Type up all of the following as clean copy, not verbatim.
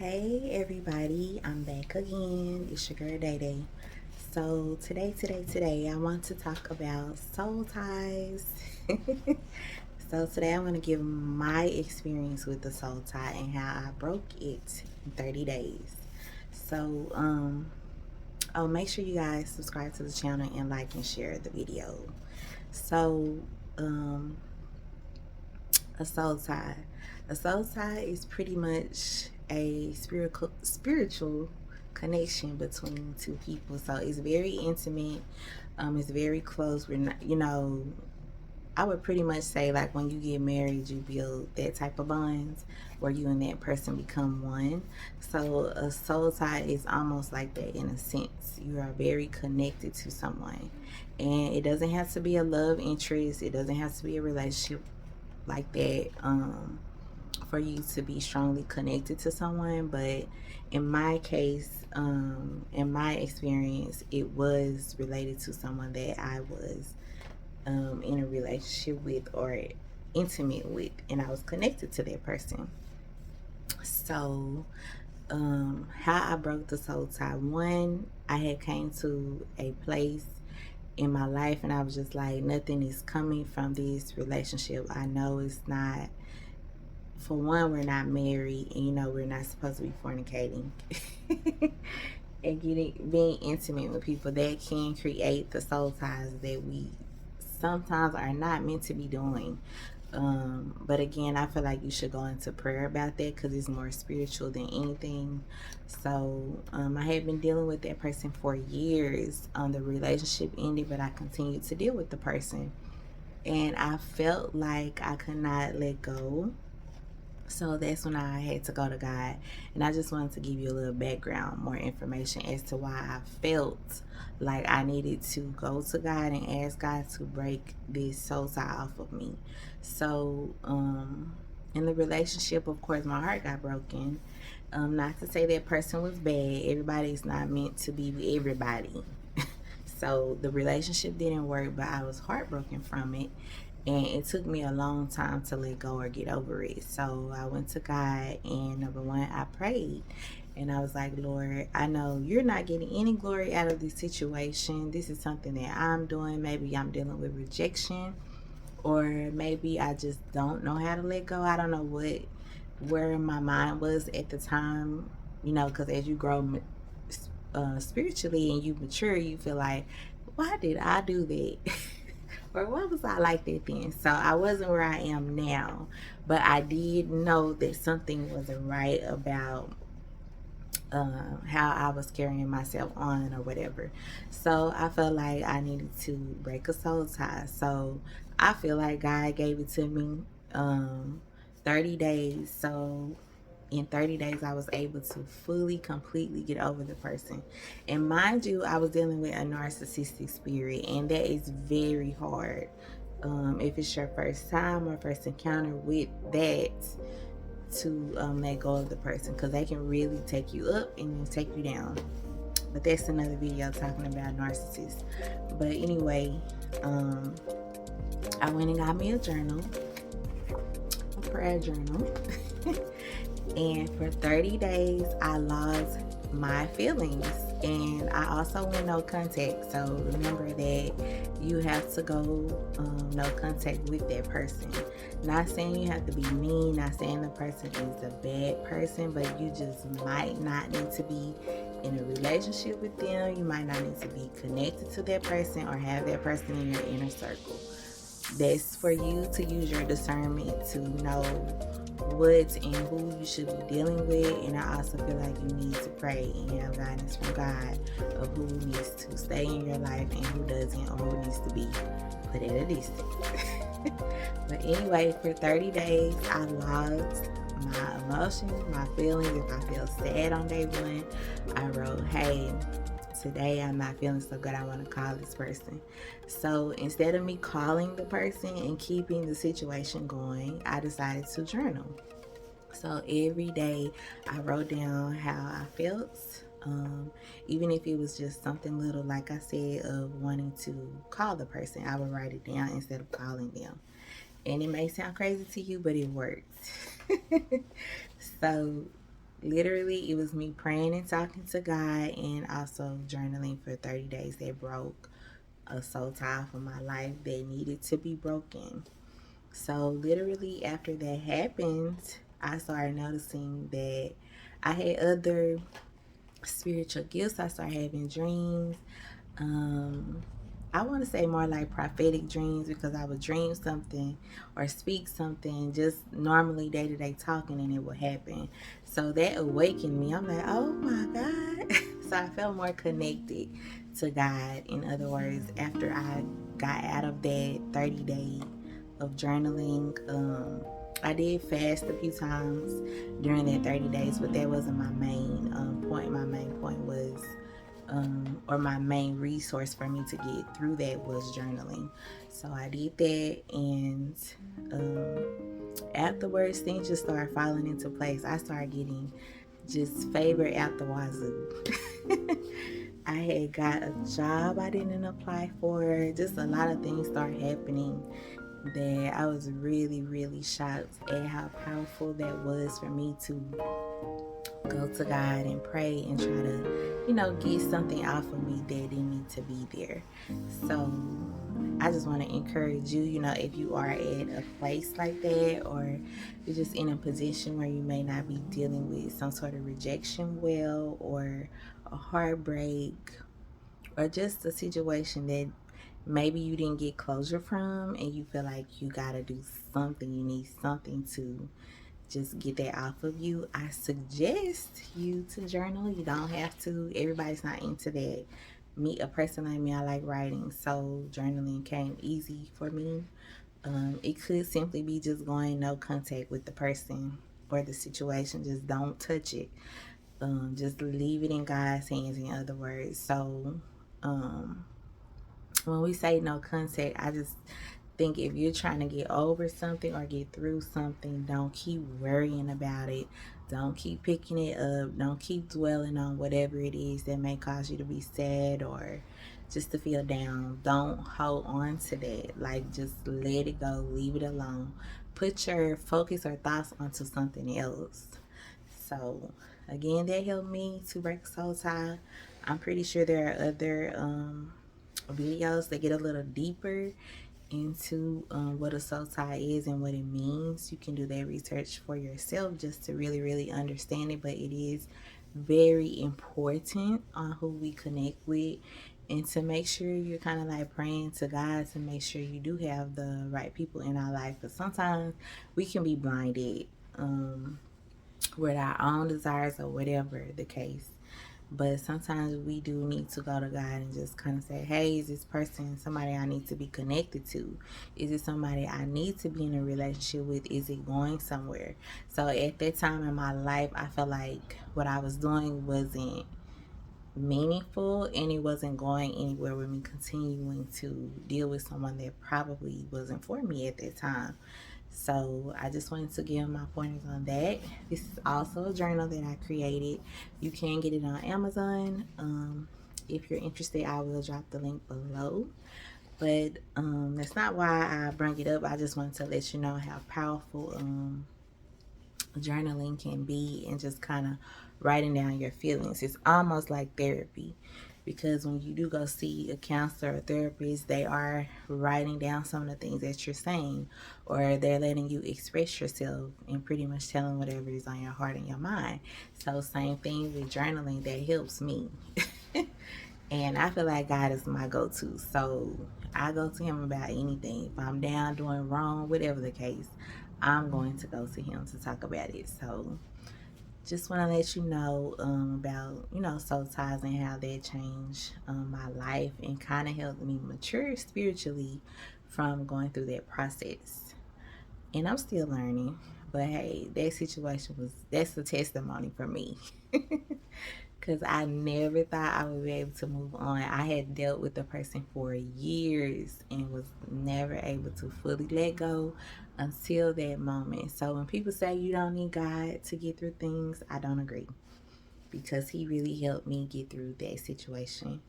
Hey everybody, I'm back again. It's your girl Day Day. So today, I want to talk about soul ties. So today I'm going to give my experience with the soul tie and how I broke it in 30 days. So, make sure you guys subscribe to the channel and like and share the video. So, um, a soul tie. A soul tie is pretty much a spiritual connection between two people. So it's very intimate. It's very close. We're not, I would pretty much say like when you get married, you build that type of bonds where you and that person become one. So a soul tie is almost like that in a sense. You are very connected to someone, and it doesn't have to be a love interest. It doesn't have to be a relationship like that for you to be strongly connected to someone. But in my case, in my experience, it was related to someone that I was in a relationship with or intimate with, and I was connected to that person. So how I broke the soul tie: one, I had came to a place in my life and I was just like, nothing is coming from this relationship. I know it's not, for one, we're not married, and we're not supposed to be fornicating. And being intimate with people that can create the soul ties that we sometimes are not meant to be doing. But again, I feel like you should go into prayer about that because it's more spiritual than anything. So I had been dealing with that person for years. The relationship ended, but I continued to deal with the person, and I felt like I could not let go. So that's when I had to go to God. And I just wanted to give you a little background, more information as to why I felt like I needed to go to God and ask God to break this soul tie off of me. So, in the relationship, of course, my heart got broken. Not to say that person was bad. Everybody's not meant to be with everybody. So the relationship didn't work, but I was heartbroken from it. And it took me a long time to let go or get over it. So I went to God, and number one, I prayed. And I was like, Lord, I know you're not getting any glory out of this situation. This is something that I'm doing. Maybe I'm dealing with rejection, or maybe I just don't know how to let go. I don't know where my mind was at the time, because as you grow spiritually and you mature, you feel like, why did I do that? Or why was I like that then? So I wasn't where I am now, but I did know that something wasn't right about how I was carrying myself on or whatever. So I felt like I needed to break a soul tie. So I feel like God gave it to me, 30 days. So in 30 days, I was able to fully, completely get over the person. And mind you, I was dealing with a narcissistic spirit, and that is very hard. If it's your first time or first encounter with that, to let go of the person, because they can really take you up and then take you down. But that's another video talking about narcissists. But anyway, I went and got me a journal, a prayer journal. And for 30 days, I logged my feelings. And I also went no contact. So remember that you have to go no contact with that person. Not saying you have to be mean, not saying the person is a bad person, but you just might not need to be in a relationship with them. You might not need to be connected to that person or have that person in your inner circle. That's for you to use your discernment to know what and who you should be dealing with. And I also feel like you need to pray and have guidance from God of who needs to stay in your life and who doesn't, or who needs to be put at a distance. But anyway, for 30 days, I logged my emotions, my feelings. If I feel sad on day one, I wrote, hey, today I'm not feeling so good, I want to call this person. So instead of me calling the person and keeping the situation going, I decided to journal. So every day I wrote down how I felt, even if it was just something little, like I said, of wanting to call the person. I would write it down instead of calling them. And it may sound crazy to you, but it worked. So Literally, it was me praying and talking to God and also journaling for 30 days that broke a soul tie for my life that needed to be broken. So, literally, after that happened, I started noticing that I had other spiritual gifts. I started having dreams. um I want to say more like prophetic dreams, because I would dream something or speak something just normally day to day talking, and it would happen. So that awakened me. I'm like, oh my God. So I felt more connected to God. In other words, after I got out of that 30-day of journaling, I did fast a few times during that 30 days, but that wasn't my main point. My main point was or my main resource for me to get through that was journaling. So I did that, and afterwards, things just started falling into place. I started getting just favor out the wazoo. I had got a job I didn't apply for. Just a lot of things started happening that I was really, really shocked at how powerful that was for me to go to God and pray and try to, get something off of me that didn't need to be there. So I just want to encourage you, if you are at a place like that, or you're just in a position where you may not be dealing with some sort of rejection well, or a heartbreak, or just a situation that maybe you didn't get closure from, and you feel like you got to do something, you need something to just get that off of you. I suggest you to journal. You don't have to. Everybody's not into that. Me, a person like me, I like writing, so journaling came easy for me. It could simply be just going no contact with the person or the situation. Just don't touch it. Just leave it in God's hands, in other words. So, um, when we say no contact, I just think if you're trying to get over something or get through something, don't keep worrying about it. Don't keep picking it up. Don't keep dwelling on whatever it is that may cause you to be sad or just to feel down. Don't hold on to that. Like, just let it go. Leave it alone. Put your focus or thoughts onto something else. So, again, that helped me to break a soul tie. I'm pretty sure there are other videos that get a little deeper into what a soul tie is and what it means. You can do that research for yourself just to really, really understand it. But it is very important on who we connect with, and to make sure you're kind of like praying to God to make sure you do have the right people in our life. Because sometimes we can be blinded with our own desires or whatever the case. But sometimes we do need to go to God and just kind of say, hey, is this person somebody I need to be connected to? Is it somebody I need to be in a relationship with? Is it going somewhere? So at that time in my life, I felt like what I was doing wasn't meaningful, and it wasn't going anywhere with me continuing to deal with someone that probably wasn't for me at that time. So I just wanted to give my pointers on that. This is also a journal that I created. You can get it on Amazon. If you're interested, I will drop the link below. But that's not why I bring it up. I just wanted to let you know how powerful journaling can be, and just kind of writing down your feelings. It's almost like therapy, because when you do go see a counselor or therapist, they are writing down some of the things that you're saying, or they're letting you express yourself and pretty much telling whatever is on your heart and your mind. So same thing with journaling, that helps me. And I feel like God is my go-to. So I go to him about anything. If I'm down, doing wrong, whatever the case, I'm going to go to him to talk about it. So just want to let you know about, soul ties and how that changed my life and kind of helped me mature spiritually from going through that process. And I'm still learning. But hey, that situation that's a testimony for me. Because I never thought I would be able to move on. I had dealt with the person for years and was never able to fully let go until that moment. So when people say you don't need God to get through things, I don't agree, because he really helped me get through that situation.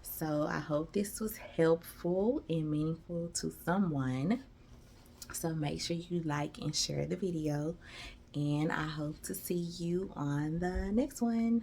So I hope this was helpful and meaningful to someone. So make sure you like and share the video. And I hope to see you on the next one.